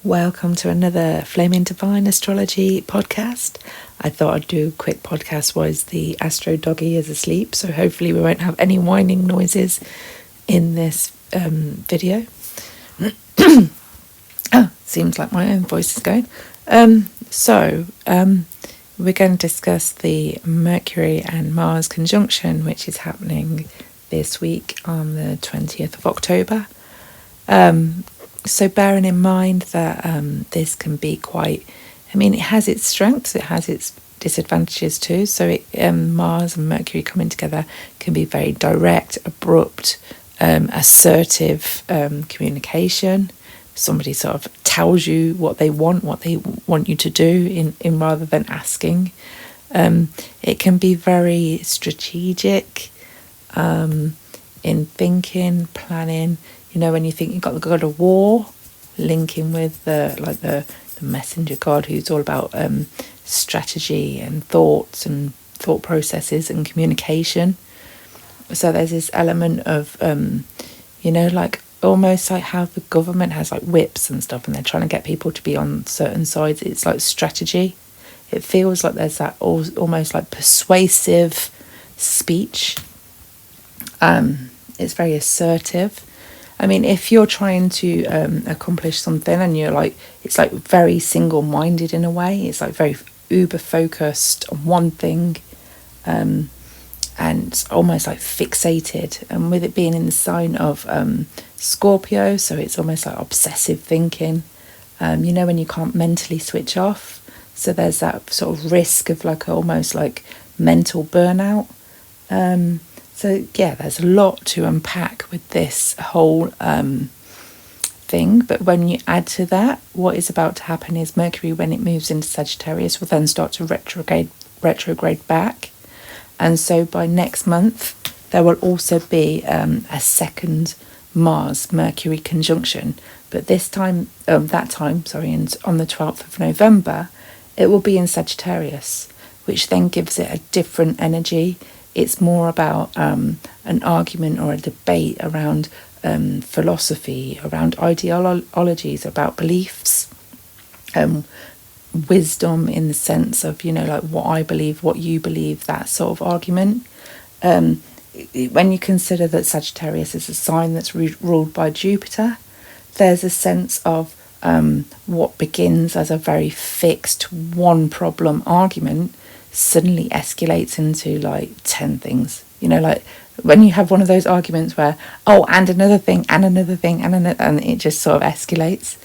Welcome to another Flaming Divine Astrology podcast. I thought I'd do a quick podcast while the Astro Doggy is asleep, so hopefully we won't have any whining noises in this video. Seems like my own voice is going. We're going to discuss the Mercury and Mars conjunction, which is happening this week on the 20th of October. So bearing in mind that this can be quite, it has its strengths, it has its disadvantages too. So Mars and Mercury coming together can be very direct, abrupt, assertive communication. Somebody sort of tells you what they want you to do in rather than asking. It can be very strategic in thinking, planning. When you think you've got the god of war linking with the messenger god, who's all about strategy and thoughts and thought processes and communication. So there's this element of almost like how the government has like whips and stuff, and they're trying to get people to be on certain sides. It's like strategy. It feels like there's that almost like persuasive speech. It's very assertive. If you're trying to accomplish something and you're like, it's like very single-minded in a way. It's like very uber focused on one thing, and almost like fixated. And with it being in the sign of Scorpio, so it's almost like obsessive thinking. When you can't mentally switch off. So there's that sort of risk of like almost like mental burnout. So yeah, there's a lot to unpack with this whole thing. But when you add to that, what is about to happen is Mercury, when it moves into Sagittarius, will then start to retrograde back. And so by next month, there will also be a second Mars-Mercury conjunction. But on the 12th of November, it will be in Sagittarius, which then gives it a different energy. It's more about an argument or a debate around philosophy, around ideologies, about beliefs, wisdom in the sense of, like what I believe, what you believe, that sort of argument. When you consider that Sagittarius is a sign that's ruled by Jupiter, there's a sense of what begins as a very fixed one problem argument suddenly escalates into like 10 things. Like when you have one of those arguments where and another thing and another thing and it just sort of escalates.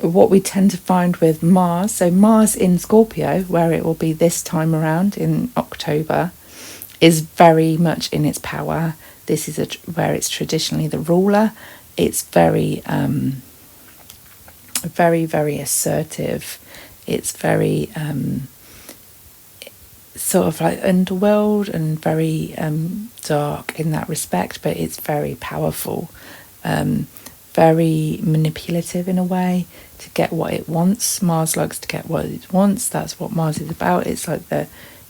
What we tend to find with Mars, so Mars in Scorpio, where it will be this time around in October, is very much in its power. This is where it's traditionally the ruler. It's very very, very assertive. It's very sort of like underworld and very dark in that respect, but it's very powerful, very manipulative in a way to get what it wants. Mars likes to get what it wants. That's what Mars is about. It's like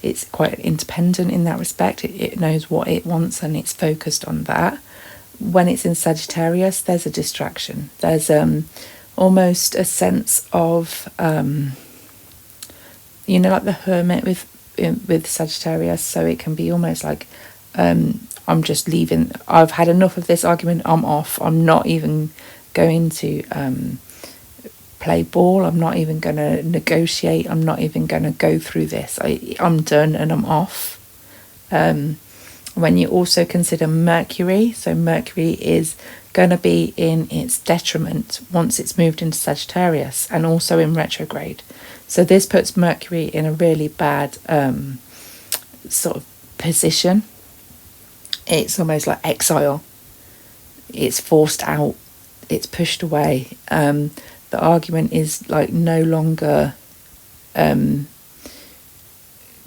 it's quite independent in that respect. It knows what it wants and it's focused on that. When it's in Sagittarius, there's a distraction. There's almost a sense of like the hermit with Sagittarius. So it can be almost like I'm just leaving. I've had enough of this argument. I'm off. I'm not even going to play ball. I'm not even going to negotiate. I'm not even going to go through this. I'm done and I'm off. When you also consider Mercury, so Mercury is going to be in its detriment once it's moved into Sagittarius and also in retrograde. So this puts Mercury in a really bad sort of position. It's almost like exile. It's forced out. It's pushed away. The argument is like no longer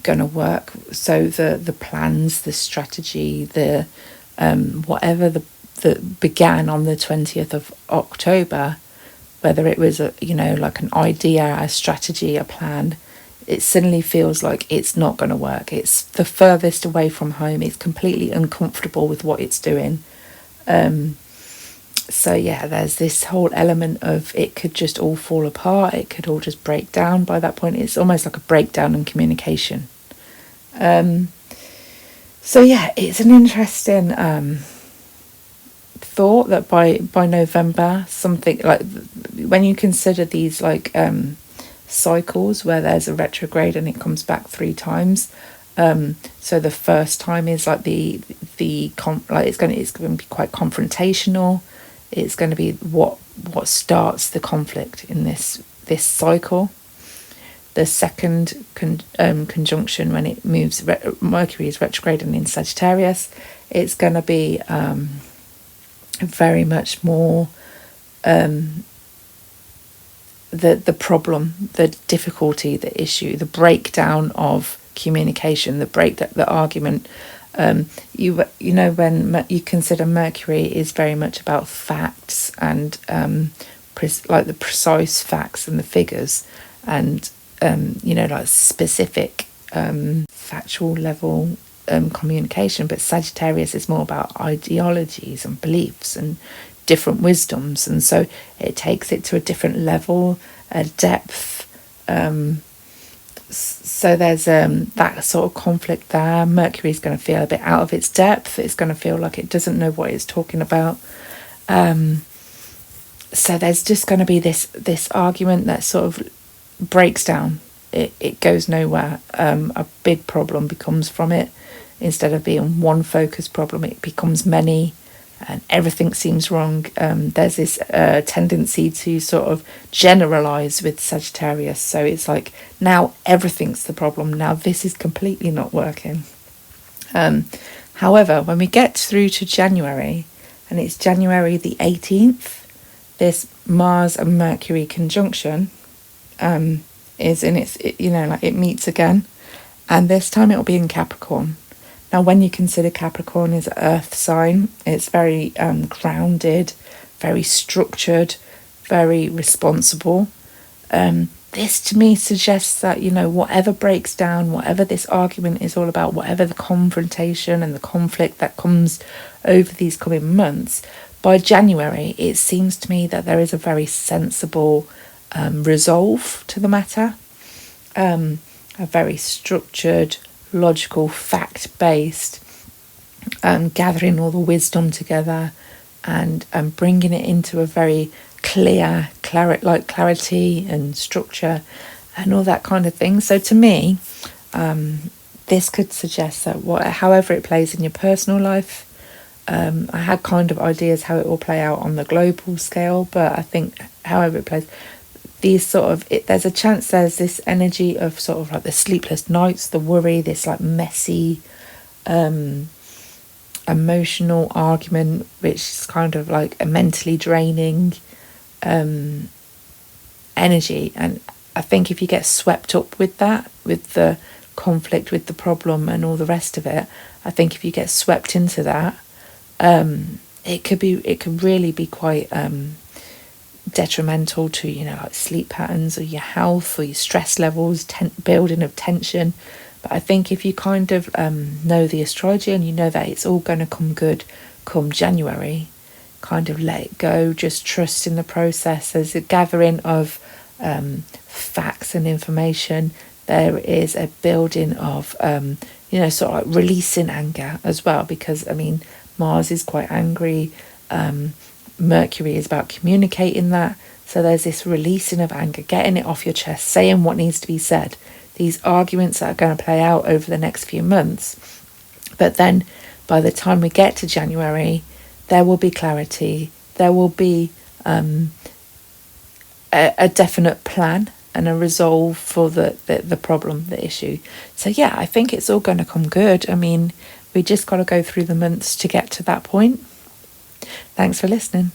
going to work. So the plans, the strategy, the whatever that began on the 20th of October, whether it was like an idea, a strategy, a plan, it suddenly feels like it's not going to work. It's the furthest away from home. It's completely uncomfortable with what it's doing. So yeah, there's this whole element of it could just all fall apart. It could all just break down by that point. It's almost like a breakdown in communication. So yeah, it's an interesting thought that by November, something like when you consider these like cycles where there's a retrograde and it comes back 3 times. So the first time is like it's going to be quite confrontational. It's going to be what starts the conflict in this cycle. The second conjunction, when it moves, Mercury is retrograding in Sagittarius, it's going to be very much more the problem, the difficulty, the issue, the breakdown of communication, the argument. You know, when you consider Mercury is very much about facts and like the precise facts and the figures, and you know, like specific factual level communication. But Sagittarius is more about ideologies and beliefs and different wisdoms, and so it takes it to a different level, a depth. So there's that sort of conflict there. Mercury is going to feel a bit out of its depth. It's going to feel like it doesn't know what it's talking about. So there's just going to be this argument that sort of breaks down. It goes nowhere. A big problem becomes from it. Instead of being one focused problem, it becomes many, and everything seems wrong. There's this tendency to sort of generalize with Sagittarius. So it's like, now everything's the problem. Now this is completely not working. However, when we get through to January, and it's January the 18th, this Mars and Mercury conjunction is in its, you know, like it meets again. And this time it will be in Capricorn. Now, when you consider Capricorn is an earth sign, it's very grounded, very structured, very responsible. This to me suggests that, you know, whatever breaks down, whatever this argument is all about, whatever the confrontation and the conflict that comes over these coming months, by January, it seems to me that there is a very sensible resolve to the matter, a very structured, logical, fact-based, gathering all the wisdom together and bringing it into a very clarity and structure and all that kind of thing. So to me, this could suggest that however it plays in your personal life, I had kind of ideas how it will play out on the global scale, but I think however it plays, these sort of there's a chance there's this energy of sort of like the sleepless nights, the worry, this like messy emotional argument, which is kind of like a mentally draining energy. And I think if you get swept up with that, with the conflict, with the problem and all the rest of it, I think if you get swept into that, it could really be quite detrimental to, you know, like sleep patterns or your health or your stress levels, building of tension. But I think if you kind of know the astrology and you know that it's all going to come good come January, kind of let it go, just trust in the process. There's a gathering of facts and information. There is a building of, you know, sort of like releasing anger as well, because, I mean, Mars is quite angry. Mercury is about communicating that. So there's this releasing of anger, getting it off your chest, saying what needs to be said. These arguments that are going to play out over the next few months. But then by the time we get to January, there will be clarity. There will be a definite plan and a resolve for the problem, the issue. So yeah, I think it's all going to come good. I mean, we just got to go through the months to get to that point. Thanks for listening.